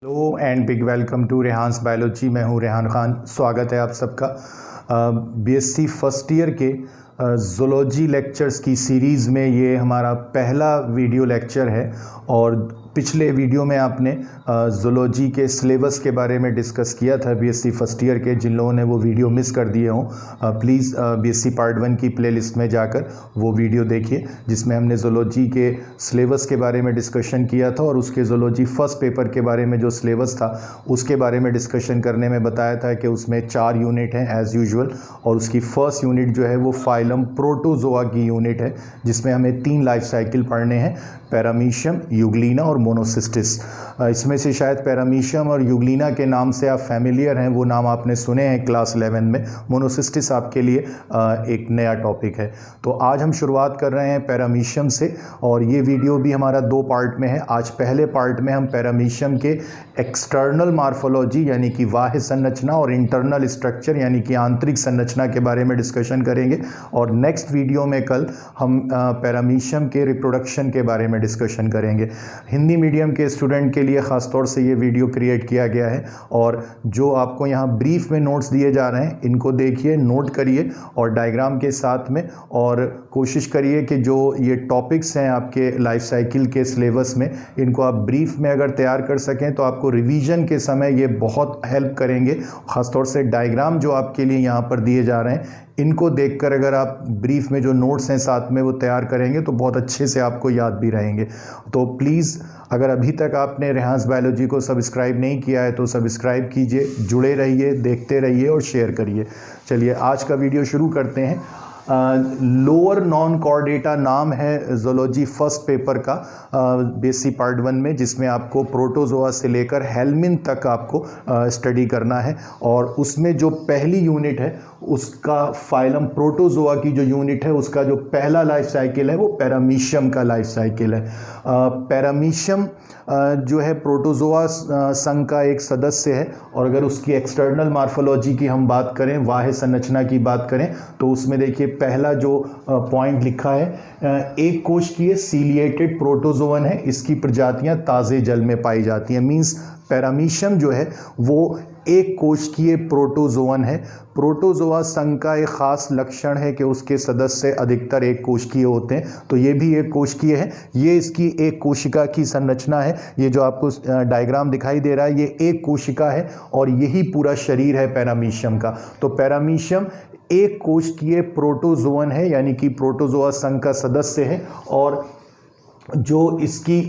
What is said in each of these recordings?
Hello and big welcome to Rehan's biology. मैं हूं रेहान खान। स्वागत है आप सबका बीएससी फर्स्ट ईयर के ज़ूलॉजी लेक्चर्स की सीरीज़ में। ये हमारा पहला वीडियो लेक्चर है और पिछले वीडियो में आपने ज़ूलॉजी के सिलेबस के बारे में डिस्कस किया था बीएससी फर्स्ट ईयर के। जिन लोगों ने वो वीडियो मिस कर दिए हों प्लीज़ बीएससी पार्ट 1 की प्लेलिस्ट में जाकर वो वीडियो देखिए, जिसमें हमने ज़ूलॉजी के सिलेबस के बारे में डिस्कशन किया था और उसके ज़ूलॉजी फर्स्ट पेपर के बारे में जो सिलेबस था उसके बारे में डिस्कशन करने में बताया था कि उसमें 4 यूनिट हैं एज़ यूजुअल। और उसकी फर्स्ट यूनिट जो है वो फाइलम प्रोटोजोआ की यूनिट है, जिसमें हमें 3 लाइफ साइकिल पढ़ने हैं, पैरामीशियम, यूग्लिना और मोनोसिस्टिस। इसमें से शायद पैरामीशियम और यूग्लिना के नाम से आप फैमिलियर हैं, वो नाम आपने सुने हैं क्लास 11 में। मोनोसिस्टिस आपके लिए एक नया टॉपिक है। तो आज हम शुरुआत कर रहे हैं पैरामीशियम से और ये वीडियो भी हमारा 2 पार्ट में है। आज पहले पार्ट में हम पैरामीशियम के एक्सटर्नल मार्फोलॉजी यानी कि बाह्य संरचना और इंटरनल स्ट्रक्चर यानी कि आंतरिक संरचना के बारे में डिस्कशन करेंगे और नेक्स्ट वीडियो में कल हम पैरामीशियम के रिप्रोडक्शन के बारे में डिस्कशन करेंगे। हिंदी मीडियम के स्टूडेंट के लिए ख़ास तौर से ये वीडियो क्रिएट किया गया है और जो आपको यहाँ ब्रीफ में नोट्स दिए जा रहे हैं इनको देखिए, नोट करिए और डायग्राम के साथ में, और कोशिश करिए कि जो ये टॉपिक्स हैं आपके लाइफ साइकिल के सिलेबस में इनको आप ब्रीफ में अगर तैयार कर सकें तो आपको रिवीजन के समय ये बहुत हेल्प करेंगे। ख़ासतौर से डायग्राम जो आपके लिए यहाँ पर दिए जा रहे हैं इनको देखकर अगर आप ब्रीफ में जो नोट्स हैं साथ में वो तैयार करेंगे तो बहुत अच्छे से आपको याद भी रहेंगे। तो प्लीज़ अगर अभी तक आपने रेहान्स बायोलॉजी को सब्सक्राइब नहीं किया है तो सब्सक्राइब कीजिए, जुड़े रहिए, देखते रहिए और शेयर करिए। चलिए आज का वीडियो शुरू करते हैं। लोअर नॉन कॉर्डेटा नाम है ज़ूलॉजी फर्स्ट पेपर का बीएससी पार्ट 1 में, जिसमें आपको प्रोटोजोआ से लेकर हेल्मिन तक आपको स्टडी करना है। और उसमें जो पहली यूनिट है उसका फाइलम प्रोटोजोआ की जो यूनिट है उसका जो पहला लाइफ साइकिल है वो पैरामीशियम का लाइफ साइकिल है। पैरामीशियम जो है प्रोटोजोआ संघ का एक सदस्य है और अगर उसकी एक्सटर्नल मार्फोलॉजी की हम बात करें, बाह्य संरचना की बात करें, तो उसमें देखिए पहला जो पॉइंट लिखा है एक कोशिकीय सीलिएटेड प्रोटोजोअन है। इसकी प्रजातियां ताज़े जल में पाई जाती हैं। मींस पैरामीशियम जो है वो एक कोशिकीय प्रोटोजोअन है। प्रोटोजोआ संघ का एक खास लक्षण है कि उसके सदस्य अधिकतर एक कोशिकीय होते हैं, तो ये भी एक कोशिकीय है। ये इसकी एक कोशिका की संरचना है। ये जो आपको डायग्राम दिखाई दे रहा है ये एक कोशिका है और यही पूरा शरीर है पैरामीशियम का। तो पैरामीशियम एक कोशिकीय प्रोटोजोअन है यानी कि प्रोटोजोआ संघ का सदस्य है और जो इसकी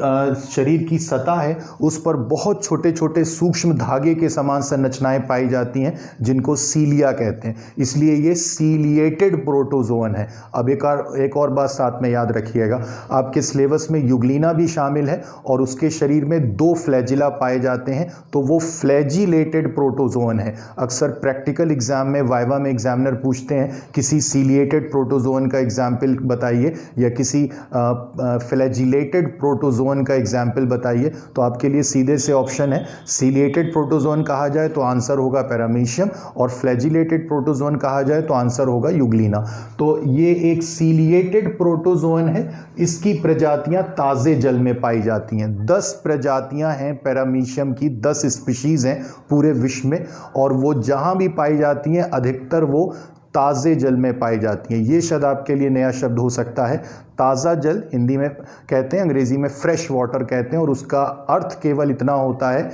शरीर की सतह है उस पर बहुत छोटे छोटे सूक्ष्म धागे के समान संरचनाएं पाई जाती हैं जिनको सीलिया कहते हैं, इसलिए ये सीलिएटेड प्रोटोजोअन है। अब एक और बात साथ में याद रखिएगा, आपके सिलेबस में यूग्लिना भी शामिल है और उसके शरीर में 2 फ्लैजिला पाए जाते हैं, तो वो फ्लैजिलेटेड प्रोटोजोअन है। अक्सर प्रैक्टिकल एग्जाम में वाइवा में एग्जामिनर पूछते हैं किसी सीलिएटेड प्रोटोजोअन का एग्जाम्पल बताइए या किसी फ्लैजिलेटेड प्रोटोजोअन का एग्जाम्पल बताइए, तो आपके लिए सीधे से ऑप्शन है सीलिएटेड प्रोटोजोअन कहा जाए तो आंसर होगा पैरामीशियम और फ्लैजिलेटेड प्रोटोजोअन कहा जाए तो आंसर होगा यूग्लिना। तो ये एक सीलिएटेड प्रोटोजोअन है। इसकी प्रजातियां ताजे जल में पाई जाती हैं। 10 प्रजातियां हैं पैरामीशियम की, 10 स्पीशीज हैं पूरे विश्व में और वो जहां भी पाई जाती हैं अधिकतर वो ताज़े जल में पाई जाती हैं। ये शब्द आपके लिए नया शब्द हो सकता है। ताज़ा जल हिंदी में कहते हैं, अंग्रेजी में फ्रेश वाटर कहते हैं और उसका अर्थ केवल इतना होता है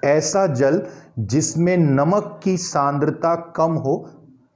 ऐसा जल जिसमें नमक की सांद्रता कम हो,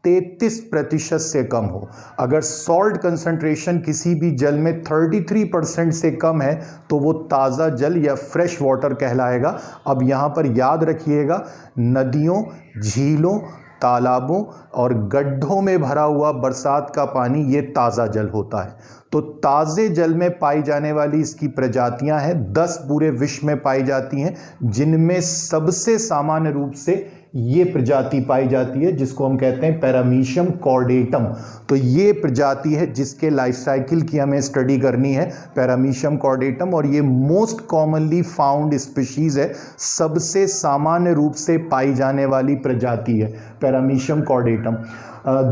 33% से कम हो। अगर सॉल्ट कंसंट्रेशन किसी भी जल में 33% से कम है तो वो ताज़ा जल या फ्रेश वाटर कहलाएगा। अब यहाँ पर याद रखिएगा, नदियों, झीलों, तालाबों और गड्ढों में भरा हुआ बरसात का पानी ये ताज़ा जल होता है। तो ताज़े जल में पाई जाने वाली इसकी प्रजातियां हैं, 10 पूरे विश्व में पाई जाती हैं, जिनमें सबसे सामान्य रूप से ये प्रजाति पाई जाती है जिसको हम कहते हैं पैरामीशियम कॉर्डेटम। तो ये प्रजाति है जिसके लाइफ साइकिल की हमें स्टडी करनी है, पैरामीशियम कॉर्डेटम, और ये मोस्ट कॉमनली फाउंड स्पीशीज है, सबसे सामान्य रूप से पाई जाने वाली प्रजाति है पैरामीशियम कॉर्डेटम।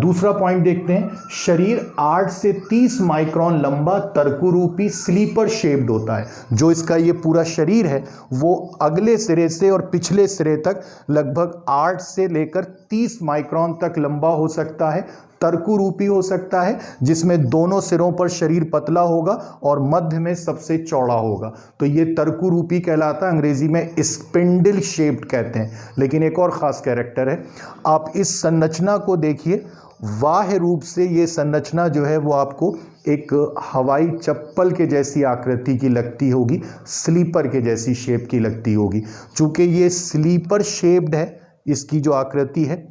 दूसरा पॉइंट देखते हैं, शरीर 8 से 30 माइक्रोन लंबा तर्कुरूपी स्लीपर शेप्ड होता है। जो इसका ये पूरा शरीर है वो अगले सिरे से और पिछले सिरे तक लगभग 8 से लेकर 30 माइक्रोन तक लंबा हो सकता है, तर्कुरूपी हो सकता है, जिसमें दोनों सिरों पर शरीर पतला होगा और मध्य में सबसे चौड़ा होगा। तो ये तर्कुरूपी कहलाता है, अंग्रेजी में स्पिंडल शेप्ड कहते हैं। लेकिन एक और ख़ास कैरेक्टर है, आप इस संरचना को देखिए, बाह्य रूप से ये संरचना जो है वो आपको एक हवाई चप्पल के जैसी आकृति की लगती होगी, स्लीपर के जैसी शेप की लगती होगी। चूँकि ये स्लीपर शेप्ड है इसकी जो आकृति है,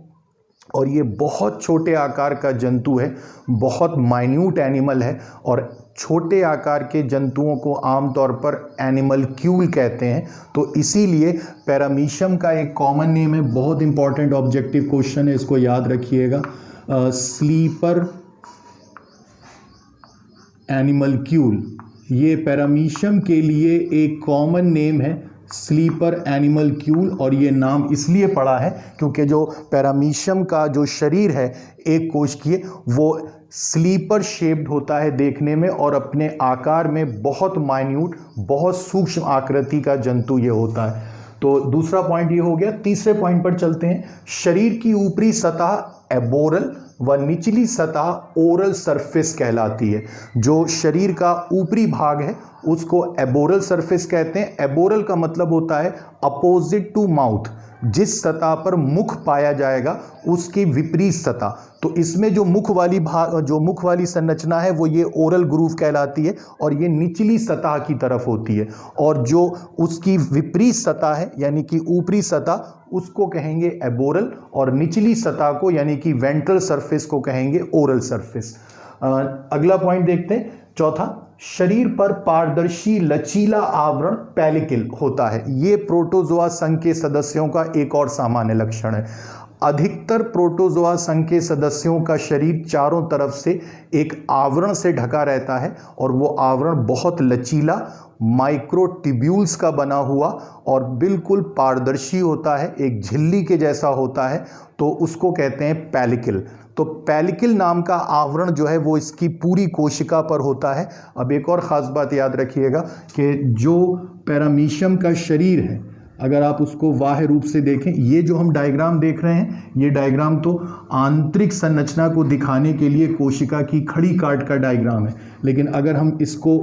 और ये बहुत छोटे आकार का जंतु है, बहुत माइन्यूट एनिमल है, और छोटे आकार के जंतुओं को आमतौर पर एनिमलक्यूल कहते हैं। तो इसीलिए पैरामीशियम का एक कॉमन नेम है, बहुत इंपॉर्टेंट ऑब्जेक्टिव क्वेश्चन है, इसको याद रखिएगा। स्लीपर एनिमलक्यूल, ये पैरामीशियम के लिए एक कॉमन नेम है, स्लीपर एनिमलक्यूल। और ये नाम इसलिए पड़ा है क्योंकि जो पैरामीशियम का जो शरीर है एक कोशिकीय, वो स्लीपर शेप्ड होता है देखने में, और अपने आकार में बहुत माइन्यूट, बहुत सूक्ष्म आकृति का जंतु ये होता है। तो दूसरा पॉइंट ये हो गया। तीसरे पॉइंट पर चलते हैं। शरीर की ऊपरी सतह एबोरल व निचली सतह ओरल सरफेस कहलाती है। जो शरीर का ऊपरी भाग है उसको एबोरल सरफेस कहते हैं। एबोरल का मतलब होता है अपोजिट टू माउथ, जिस सतह पर मुख पाया जाएगा उसकी विपरीत सतह। तो इसमें जो मुख वाली संरचना है वो ये ओरल ग्रूव कहलाती है, और ये निचली सतह की तरफ होती है। और जो उसकी विपरीत सतह है यानी कि ऊपरी सतह, उसको कहेंगे एबोरल, और निचली सतह को यानी कि वेंट्रल सरफेस को कहेंगे ओरल सरफेस। अगला पॉइंट देखते हैं, चौथा। शरीर पर पारदर्शी लचीला आवरण पेलिकल होता है। ये प्रोटोजोआ संघ के सदस्यों का एक और सामान्य लक्षण है। अधिकतर प्रोटोजोआ संघ के सदस्यों का शरीर चारों तरफ से एक आवरण से ढका रहता है, और वो आवरण बहुत लचीला, माइक्रोट्यूब्यूल्स का बना हुआ और बिल्कुल पारदर्शी होता है, एक झिल्ली के जैसा होता है। तो उसको कहते हैं पेलिकल। तो पेलिकल नाम का आवरण जो है वो इसकी पूरी कोशिका पर होता है। अब एक और ख़ास बात याद रखिएगा कि जो पैरामीशियम का शरीर है, अगर आप उसको बाह्य रूप से देखें, ये जो हम डायग्राम देख रहे हैं, ये डायग्राम तो आंतरिक संरचना को दिखाने के लिए कोशिका की खड़ी काट का डायग्राम है। लेकिन अगर हम इसको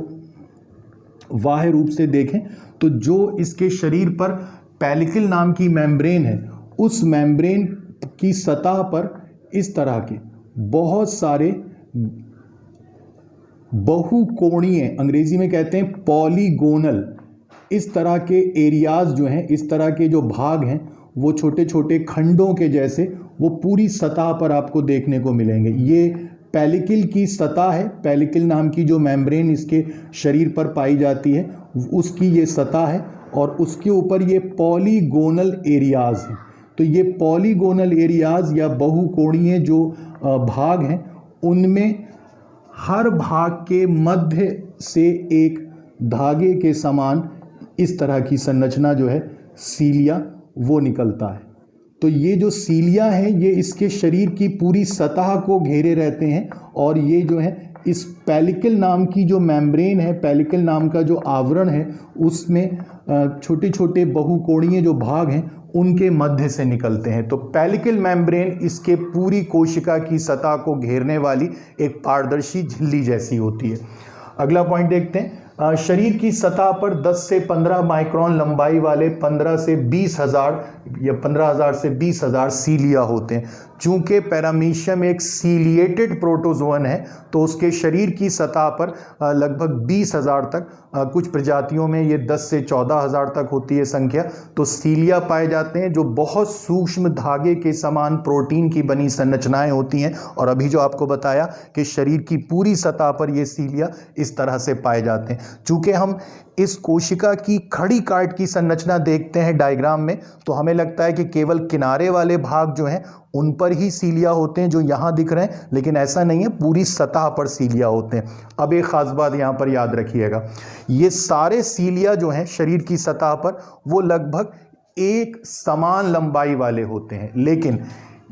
बाह्य रूप से देखें तो जो इसके शरीर पर पेलिकल नाम की मेम्ब्रेन है, उस मेम्ब्रेन की सतह पर इस तरह के बहुत सारे बहुकोणीय, अंग्रेजी में कहते हैं पॉलीगोनल, इस तरह के एरियाज जो हैं, इस तरह के जो भाग हैं, वो छोटे छोटे खंडों के जैसे वो पूरी सतह पर आपको देखने को मिलेंगे। ये पेलिकल की सतह है, पेलिकल नाम की जो मेम्ब्रेन इसके शरीर पर पाई जाती है उसकी ये सतह है, और उसके ऊपर ये पॉलीगोनल एरियाज हैं। तो ये पॉलीगोनल एरियाज या बहुकोणीय जो भाग हैं, उनमें हर भाग के मध्य से एक धागे के समान इस तरह की संरचना जो है सीलिया, वो निकलता है। तो ये जो सीलिया है ये इसके शरीर की पूरी सतह को घेरे रहते हैं, और ये जो है इस पेलिकल नाम की जो मेम्ब्रेन है, पेलिकल नाम का जो आवरण है, उसमें छोटे छोटे बहुकोणीय जो भाग हैं उनके मध्य से निकलते हैं। तो पेलिकल मेम्ब्रेन इसके पूरी कोशिका की सतह को घेरने वाली एक पारदर्शी झिल्ली जैसी होती है। अगला पॉइंट देखते हैं। शरीर की सतह पर 10 से 15 माइक्रोन लंबाई वाले 15 से 20,000 या 15,000 से 20,000 सीलिया होते हैं। चूंकि पैरामीशियम एक सीलिएटेड प्रोटोजोअन है, तो उसके शरीर की सतह पर लगभग 20,000 तक, कुछ प्रजातियों में ये 10 से 14,000 तक होती है संख्या, तो सीलिया पाए जाते हैं, जो बहुत सूक्ष्म धागे के समान प्रोटीन की बनी संरचनाएं होती हैं। और अभी जो आपको बताया कि शरीर की पूरी सतह पर ये सीलिया इस तरह से पाए जाते हैं। चूंकि हम इस कोशिका की खड़ी काट की संरचना देखते हैं डायग्राम में, तो हमें लगता है कि केवल किनारे वाले भाग जो हैं उन पर ही सीलिया होते हैं जो यहाँ दिख रहे हैं, लेकिन ऐसा नहीं है, पूरी सतह पर सीलिया होते हैं। अब एक खास बात यहाँ पर याद रखिएगा, ये सारे सीलिया जो हैं शरीर की सतह पर वो लगभग एक समान लंबाई वाले होते हैं, लेकिन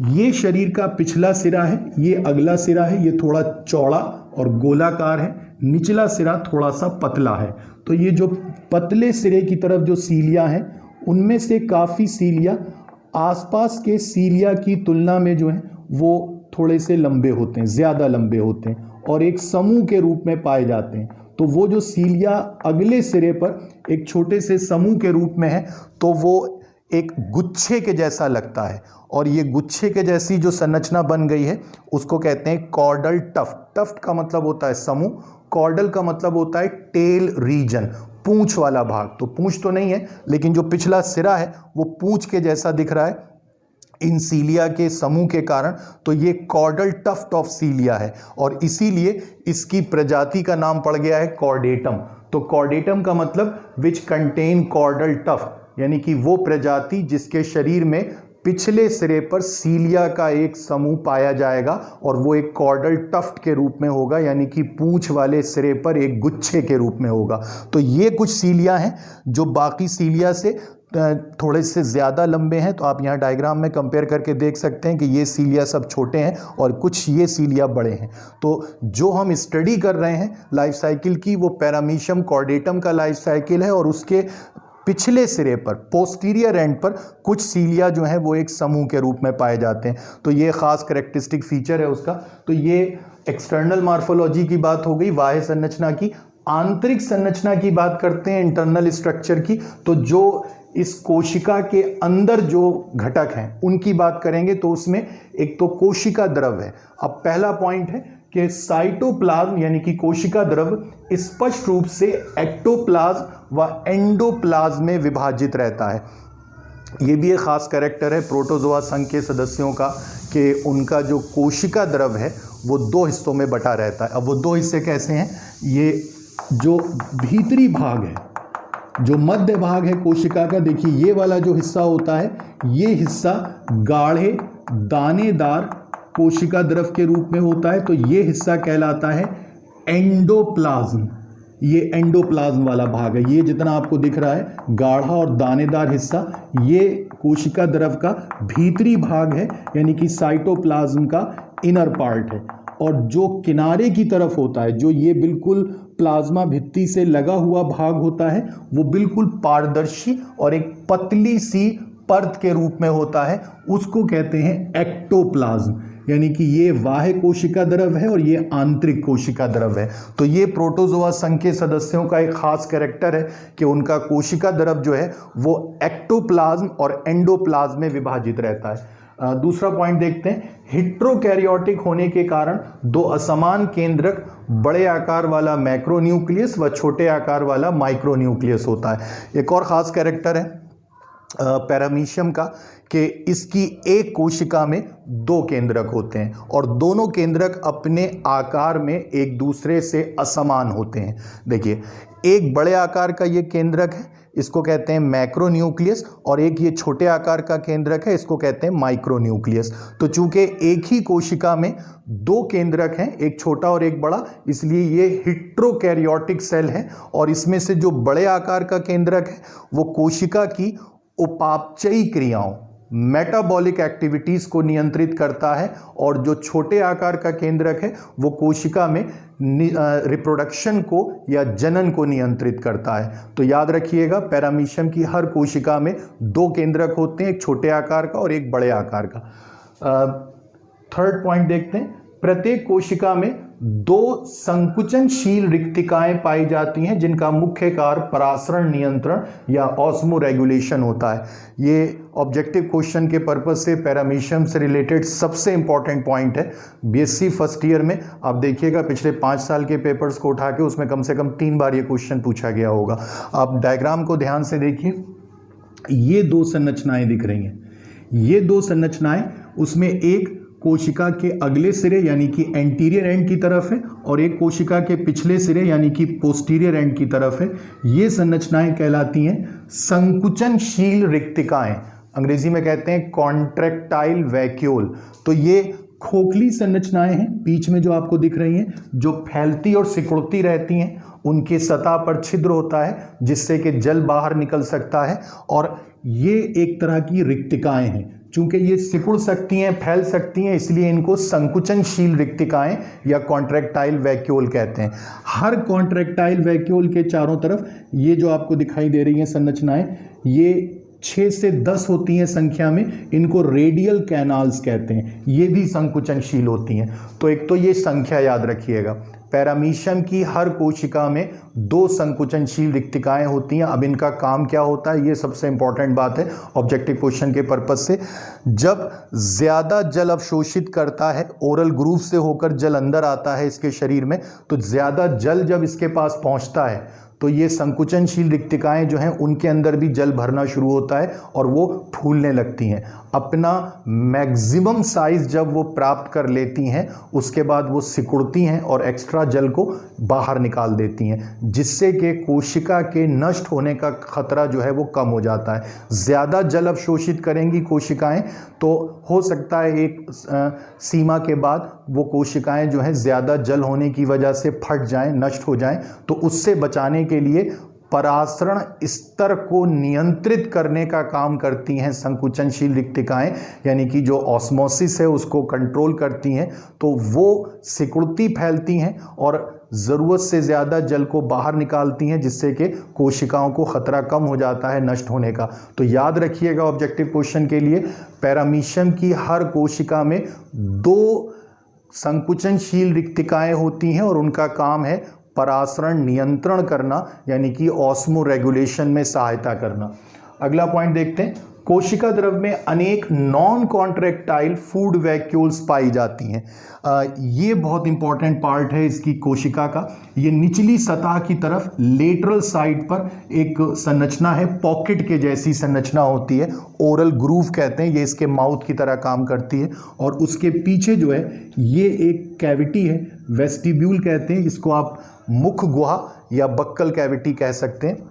ये शरीर का पिछला सिरा है, ये अगला सिरा है, ये थोड़ा चौड़ा और गोलाकार है, निचला सिरा थोड़ा सा पतला है। तो ये जो पतले सिरे की तरफ जो सीलिया हैं उनमें से काफ़ी सीलिया आसपास के सीलिया की तुलना में जो है वो थोड़े से लंबे होते हैं, ज़्यादा लंबे होते हैं और एक समूह के रूप में पाए जाते हैं। तो वो जो सीलिया अगले सिरे पर एक छोटे से समूह के रूप में है तो वो एक गुच्छे के जैसा लगता है और ये गुच्छे के जैसी जो संरचना बन गई है उसको कहते हैं कॉर्डल टफ्ट। टफ्ट का मतलब होता है समूह, कॉर्डल का मतलब होता है टेल रीजन, पूंछ वाला भाग। तो पूंछ तो नहीं है लेकिन जो पिछला सिरा है वो पूंछ के जैसा दिख रहा है इन सीलिया के समूह के कारण। तो ये कॉर्डल टफ्ट ऑफ सीलिया है और इसीलिए इसकी प्रजाति का नाम पड़ गया है कॉर्डेटम। तो कॉर्डेटम का मतलब विच कंटेन कॉर्डल टफ्ट, यानी कि वो प्रजाति जिसके शरीर में पिछले सिरे पर सीलिया का एक समूह पाया जाएगा और वो एक कॉर्डल टफ्ट के रूप में होगा, यानी कि पूंछ वाले सिरे पर एक गुच्छे के रूप में होगा। तो ये कुछ सीलिया हैं जो बाकी सीलिया से थोड़े से ज़्यादा लंबे हैं। तो आप यहाँ डायग्राम में कंपेयर करके देख सकते हैं कि ये सीलिया सब छोटे हैं और कुछ ये सीलिया बड़े हैं। तो जो हम स्टडी कर रहे हैं लाइफ साइकिल की वो पैरामीशियम कॉर्डेटम का लाइफ साइकिल है और उसके पिछले सिरे पर पोस्टीरियर एंड पर कुछ सीलिया जो हैं वो एक समूह के रूप में पाए जाते हैं। तो ये खास कैरेक्टरिस्टिक फीचर है उसका। तो ये एक्सटर्नल मॉर्फोलॉजी की बात हो गई, बाह्य संरचना की। आंतरिक संरचना की बात करते हैं, इंटरनल स्ट्रक्चर की। तो जो इस कोशिका के अंदर जो घटक हैं उनकी बात करेंगे तो उसमें एक तो कोशिका द्रव है। अब पहला पॉइंट है कि साइटोप्लाज्म यानी कि कोशिका द्रव स्पष्ट रूप से एक्टोप्लाज्म व एंडोप्लाज्म में विभाजित रहता है। ये भी एक खास कैरेक्टर है प्रोटोजोआ संघ के सदस्यों का कि उनका जो कोशिका द्रव है वो दो हिस्सों में बटा रहता है। अब वो दो हिस्से कैसे हैं? ये जो भीतरी भाग है, जो मध्य भाग है कोशिका का, देखिए ये वाला जो हिस्सा होता है ये हिस्सा गाढ़े दानेदार कोशिका द्रव के रूप में होता है। तो ये हिस्सा कहलाता है एंडोप्लाज्म। ये एंडोप्लाज्म वाला भाग है, ये जितना आपको दिख रहा है गाढ़ा और दानेदार हिस्सा ये कोशिका द्रव का भीतरी भाग है, यानी कि साइटोप्लाज्म का इनर पार्ट है। और जो किनारे की तरफ होता है, जो ये बिल्कुल प्लाज्मा भित्ति से लगा हुआ भाग होता है, वो बिल्कुल पारदर्शी और एक पतली सी परत के रूप में होता है, उसको कहते हैं एक्टोप्लाज्म। यानी कि ये बाह्य कोशिका द्रव है और ये आंतरिक कोशिका द्रव है। तो ये प्रोटोजोआ संघ के सदस्यों का एक खास कैरेक्टर है कि उनका कोशिका द्रव जो है वो एक्टोप्लाज्म और एंडोप्लाज्म में विभाजित रहता है। दूसरा पॉइंट देखते हैं, हेट्रोकैरियोटिक होने के कारण दो असमान केंद्रक बड़े आकार वाला मैक्रोन्यूक्लियस व छोटे आकार वाला माइक्रोन्यूक्लियस होता है। एक और ख़ास कैरेक्टर है पैरामीशियम का कि इसकी एक कोशिका में दो केंद्रक होते हैं और दोनों केंद्रक अपने आकार में एक दूसरे से असमान होते हैं। देखिए एक बड़े आकार का ये केंद्रक है, इसको कहते हैं मैक्रोन्यूक्लियस, और एक ये छोटे आकार का केंद्रक है, इसको कहते हैं माइक्रोन्यूक्लियस। तो चूंकि एक ही कोशिका में दो केंद्रक हैं, एक छोटा और एक बड़ा, इसलिए ये हेट्रोकैरियोटिक सेल है। और इसमें से जो बड़े आकार का केंद्रक है वो कोशिका की उपापचयी क्रियाओं मेटाबॉलिक एक्टिविटीज़ को नियंत्रित करता है और जो छोटे आकार का केंद्रक है वो कोशिका में रिप्रोडक्शन को या जनन को नियंत्रित करता है। तो याद रखिएगा पैरामीशियम की हर कोशिका में दो केंद्रक होते हैं, एक छोटे आकार का और एक बड़े आकार का। थर्ड पॉइंट देखते हैं, प्रत्येक कोशिका में दो संकुचनशील रिक्तिकाएं पाई जाती हैं जिनका मुख्य कार्य परासरण नियंत्रण या ऑस्मो रेगुलेशन होता है। ये ऑब्जेक्टिव क्वेश्चन के पर्पज से पैरामीशियम से रिलेटेड सबसे इंपॉर्टेंट पॉइंट है। बीएससी फर्स्ट ईयर में आप देखिएगा पिछले 5 साल के पेपर्स को उठा के उसमें कम से कम 3 बार ये क्वेश्चन पूछा गया होगा। आप डायग्राम को ध्यान से देखिए, ये दो संरचनाएं दिख रही हैं। ये दो संरचनाएं, उसमें एक कोशिका के अगले सिरे यानी कि एंटीरियर एंड की तरफ है और एक कोशिका के पिछले सिरे यानी कि पोस्टीरियर एंड की तरफ है। ये संरचनाएं कहलाती हैं संकुचनशील रिक्तिकाएं, अंग्रेजी में कहते हैं कॉन्ट्रैक्टाइल वैक्यूल। तो ये खोखली संरचनाएं हैं बीच में जो आपको दिख रही हैं, जो फैलती और सिकुड़ती रहती हैं। उनकी सतह पर छिद्र होता है जिससे कि जल बाहर निकल सकता है और ये एक तरह की रिक्तिकाएं हैं चूंकि ये सिकुड़ सकती हैं, फैल सकती हैं, इसलिए इनको संकुचनशील रिक्तिकाएं या कॉन्ट्रैक्टाइल वैक्यूल कहते हैं। हर कॉन्ट्रैक्टाइल वैक्यूल के चारों तरफ ये जो आपको दिखाई दे रही हैं संरचनाएं, ये 6 से 10 होती हैं संख्या में, इनको रेडियल कैनाल्स कहते हैं, ये भी संकुचनशील होती हैं। तो एक तो ये संख्या याद रखिएगा, पैरामीशियम की हर कोशिका में 2 संकुचनशील रिक्तिकाएं होती हैं। अब इनका काम क्या होता है, ये सबसे इंपॉर्टेंट बात है ऑब्जेक्टिव क्वेश्चन के पर्पज से। जब ज़्यादा जल अवशोषित करता है, ओरल ग्रूव से होकर जल अंदर आता है इसके शरीर में, तो ज़्यादा जल जब इसके पास पहुंचता है तो ये संकुचनशील रिक्तिकाएं जो हैं उनके अंदर भी जल भरना शुरू होता है और वो फूलने लगती हैं। अपना मैक्सिमम साइज जब वो प्राप्त कर लेती हैं उसके बाद वो सिकुड़ती हैं और एक्स्ट्रा जल को बाहर निकाल देती हैं, जिससे कि कोशिका के नष्ट होने का खतरा जो है वो कम हो जाता है। ज़्यादा जल अवशोषित करेंगी कोशिकाएं तो हो सकता है एक सीमा के बाद वो कोशिकाएं जो हैं ज़्यादा जल होने की वजह से फट जाएं, नष्ट हो जाएं। तो उससे बचाने के लिए परासरण स्तर को नियंत्रित करने का काम करती हैं संकुचनशील रिक्तिकाएं, यानी कि जो ऑस्मोसिस है उसको कंट्रोल करती हैं। तो वो सिकुड़ती फैलती हैं और ज़रूरत से ज़्यादा जल को बाहर निकालती हैं, जिससे कि कोशिकाओं को खतरा कम हो जाता है नष्ट होने का। तो याद रखिएगा ऑब्जेक्टिव क्वेश्चन के लिए, पैरामीशियम की हर कोशिका में 2 संकुचनशील रिक्तिकाएं होती हैं और उनका काम है परासरण नियंत्रण करना, यानी कि ऑस्मो रेगुलेशन में सहायता करना। अगला पॉइंट देखते हैं, कोशिका द्रव में अनेक नॉन कॉन्ट्रैक्टाइल फूड वैक्यूल्स पाई जाती हैं। ये बहुत इंपॉर्टेंट पार्ट है इसकी कोशिका का। ये निचली सतह की तरफ लेटरल साइड पर एक संरचना है, पॉकेट के जैसी संरचना होती है, ओरल ग्रूव कहते हैं, ये इसके माउथ की तरह काम करती है। और उसके पीछे जो है ये एक कैविटी है, वेस्टिब्यूल कहते हैं, इसको आप मुख गुहा या बक्कल कैविटी कह सकते हैं।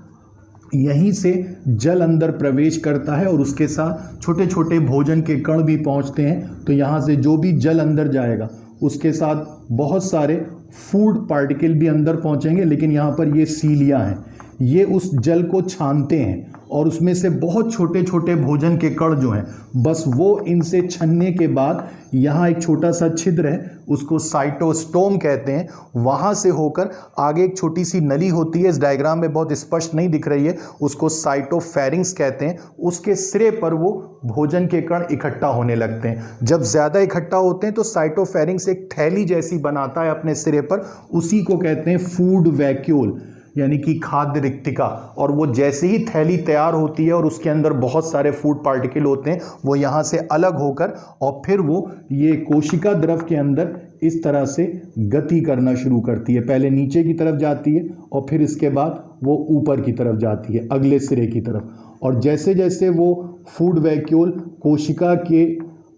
यहीं से जल अंदर प्रवेश करता है और उसके साथ छोटे छोटे भोजन के कण भी पहुंचते हैं। तो यहाँ से जो भी जल अंदर जाएगा उसके साथ बहुत सारे फूड पार्टिकल भी अंदर पहुंचेंगे, लेकिन यहाँ पर ये सीलिया हैं, ये उस जल को छानते हैं और उसमें से बहुत छोटे छोटे भोजन के कण जो हैं, बस वो इनसे छनने के बाद यहाँ एक छोटा सा छिद्र है, उसको साइटोस्टोम कहते हैं, वहाँ से होकर आगे एक छोटी सी नली होती है, इस डायग्राम में बहुत स्पष्ट नहीं दिख रही है, उसको साइटोफेरिंक्स कहते हैं। उसके सिरे पर वो भोजन के कण इकट्ठा होने लगते हैं। जब ज़्यादा इकट्ठा होते हैं तो साइटोफेरिंक्स एक थैली जैसी बनाता है अपने सिरे पर, उसी को कहते हैं फूड वैक्यूल, यानी कि खाद्य रिक्तिका। और वो जैसे ही थैली तैयार होती है और उसके अंदर बहुत सारे फूड पार्टिकल होते हैं, वो यहाँ से अलग होकर और फिर वो ये कोशिका द्रव के अंदर इस तरह से गति करना शुरू करती है। पहले नीचे की तरफ जाती है और फिर इसके बाद वो ऊपर की तरफ जाती है, अगले सिरे की तरफ। और जैसे जैसे वो फूड वैक्यूल कोशिका के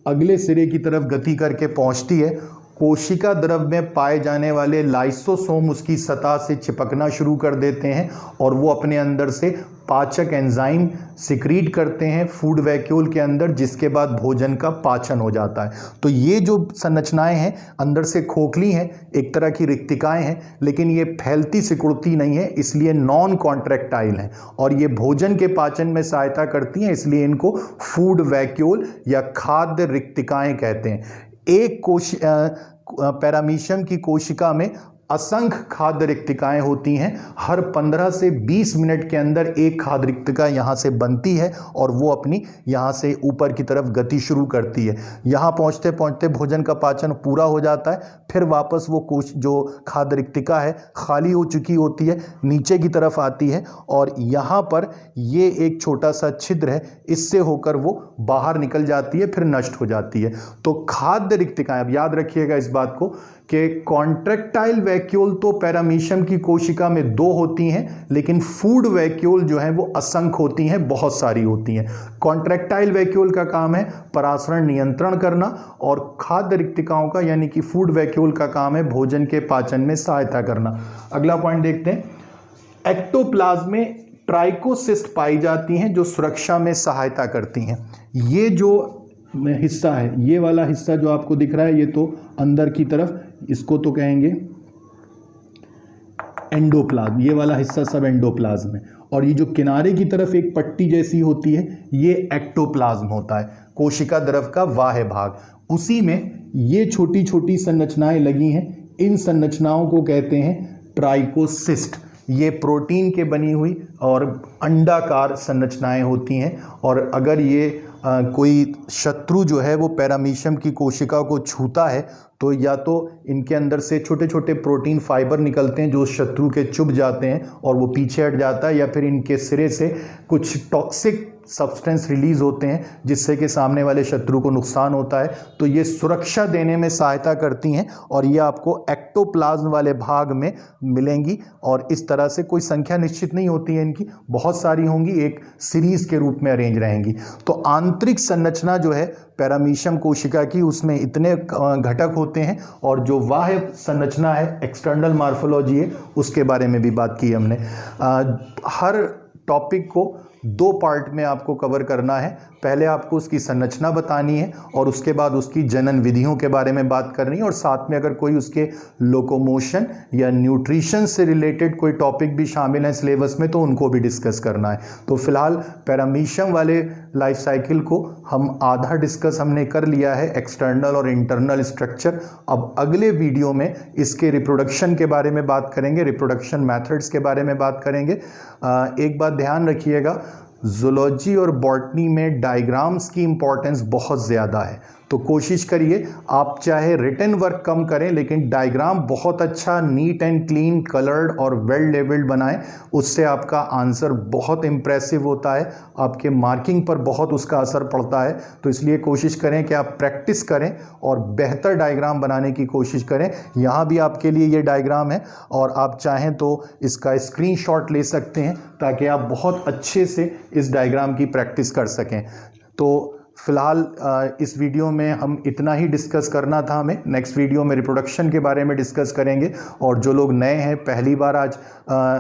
अगले सिरे की तरफ गति करके पहुँचती है, कोशिका द्रव में पाए जाने वाले लाइसोसोम उसकी सतह से चिपकना शुरू कर देते हैं और वो अपने अंदर से पाचक एंजाइम सिक्रीट करते हैं फूड वैक्यूल के अंदर, जिसके बाद भोजन का पाचन हो जाता है। तो ये जो संरचनाएं हैं अंदर से खोखली हैं, एक तरह की रिक्तिकाएं हैं, लेकिन ये फैलती सिकुड़ती नहीं है, इसलिए नॉन कॉन्ट्रैक्टाइल हैं और ये भोजन के पाचन में सहायता करती हैं, इसलिए इनको फूड वैक्यूल या खाद्य रिक्तिकाएं कहते हैं। एक पैरामीशियम की कोशिका में असंख्य खाद्य रिक्तिकाएं होती हैं। हर 15 से 20 मिनट के अंदर एक खाद्य रिक्तिका यहाँ से बनती है और वो अपनी यहाँ से ऊपर की तरफ गति शुरू करती है। यहाँ पहुँचते पहुँचते भोजन का पाचन पूरा हो जाता है, फिर वापस वो जो खाद्य रिक्तिका है खाली हो चुकी होती है, नीचे की तरफ आती है और यहाँ पर ये एक छोटा सा छिद्र है, इससे होकर वो बाहर निकल जाती है, फिर नष्ट हो जाती है। तो खाद्य रिक्तिकाएं, अब याद रखिएगा इस बात को कि कॉन्ट्रैक्टाइल वैक्यूल तो पैरामीशियम की कोशिका में 2 होती हैं, लेकिन फूड वैक्यूल जो है वो असंख्य होती हैं, बहुत सारी होती हैं। कॉन्ट्रैक्टाइल वैक्यूल का काम है परासरण नियंत्रण करना और खाद्य रिक्तिकाओं का यानी कि फूड वैक्यूल का काम है भोजन के पाचन में सहायता करना। अगला पॉइंट देखते हैं, एक्टोप्लाज्म में ट्राइकोसिस्ट पाई जाती हैं जो सुरक्षा में सहायता करती हैं। ये जो हिस्सा है, ये वाला हिस्सा जो आपको दिख रहा है, ये तो अंदर की तरफ, इसको तो कहेंगे एंडोप्लाज्म, ये वाला हिस्सा सब एंडोप्लाज्म है। और ये जो किनारे की तरफ एक पट्टी जैसी होती है ये एक्टोप्लाज्म होता है, कोशिका द्रव का बाह्य भाग। उसी में ये छोटी छोटी संरचनाएं लगी हैं, इन संरचनाओं को कहते हैं ट्राइकोसिस्ट। ये प्रोटीन के बनी हुई और अंडाकार संरचनाएं होती हैं, और अगर ये कोई शत्रु जो है वो पैरामीशियम की कोशिका को छूता है तो या तो इनके अंदर से छोटे छोटे प्रोटीन फाइबर निकलते हैं जो शत्रु के चुभ जाते हैं और वो पीछे हट जाता है, या फिर इनके सिरे से कुछ टॉक्सिक सब्सटेंस रिलीज होते हैं जिससे कि सामने वाले शत्रु को नुकसान होता है। तो ये सुरक्षा देने में सहायता करती हैं और ये आपको एक्टोप्लाज्म वाले भाग में मिलेंगी, और इस तरह से कोई संख्या निश्चित नहीं होती है इनकी, बहुत सारी होंगी, एक सीरीज के रूप में अरेंज रहेंगी। तो आंतरिक संरचना जो है पैरामीशियम कोशिका की उसमें इतने घटक होते हैं, और जो बाह्य संरचना है एक्सटर्नल मॉर्फोलॉजी है उसके बारे में भी बात की हमने। हर टॉपिक को 2 पार्ट में आपको कवर करना है। पहले आपको उसकी संरचना बतानी है और उसके बाद उसकी जनन विधियों के बारे में बात करनी है, और साथ में अगर कोई उसके लोकोमोशन या न्यूट्रिशन से रिलेटेड कोई टॉपिक भी शामिल है सिलेबस में तो उनको भी डिस्कस करना है। तो फिलहाल पैरामीशियम वाले लाइफ साइकिल को हम आधा डिस्कस हमने कर लिया है, एक्सटर्नल और इंटरनल स्ट्रक्चर। अब अगले वीडियो में इसके रिप्रोडक्शन के बारे में बात करेंगे, रिप्रोडक्शन मेथड्स के बारे में बात करेंगे। एक बात ध्यान रखिएगा, ज़ूलॉजी और बॉटनी में डायग्राम्स की इंपॉर्टेंस बहुत ज़्यादा है, तो कोशिश करिए आप चाहे रिटन वर्क कम करें लेकिन डायग्राम बहुत अच्छा नीट एंड क्लीन कलर्ड और वेल लेवल्ड बनाएं, उससे आपका आंसर बहुत इम्प्रेसिव होता है, आपके मार्किंग पर बहुत उसका असर पड़ता है। तो इसलिए कोशिश करें कि आप प्रैक्टिस करें और बेहतर डायग्राम बनाने की कोशिश करें। यहाँ भी आपके लिए ये डायग्राम है और आप चाहें तो इसका स्क्रीनशॉट ले सकते हैं ताकि आप बहुत अच्छे से इस डायग्राम की प्रैक्टिस कर सकें। तो फिलहाल इस वीडियो में हम इतना ही डिस्कस करना था हमें। नेक्स्ट वीडियो में रिप्रोडक्शन के बारे में डिस्कस करेंगे, और जो लोग नए हैं पहली बार आज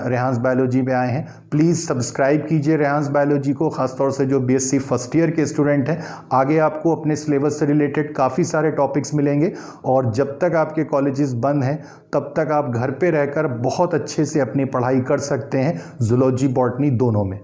रेहांस बायोलॉजी में आए हैं प्लीज़ सब्सक्राइब कीजिए रेहांस बायोलॉजी को, ख़ासतौर से जो बीएससी फर्स्ट ईयर के स्टूडेंट हैं। आगे आपको अपने सिलेबस से रिलेटेड काफ़ी सारे टॉपिक्स मिलेंगे, और जब तक आपके कॉलेजेस बंद हैं तब तक आप घर पे रहकर बहुत अच्छे से अपनी पढ़ाई कर सकते हैं, ज़ूलॉजी बॉटनी दोनों में।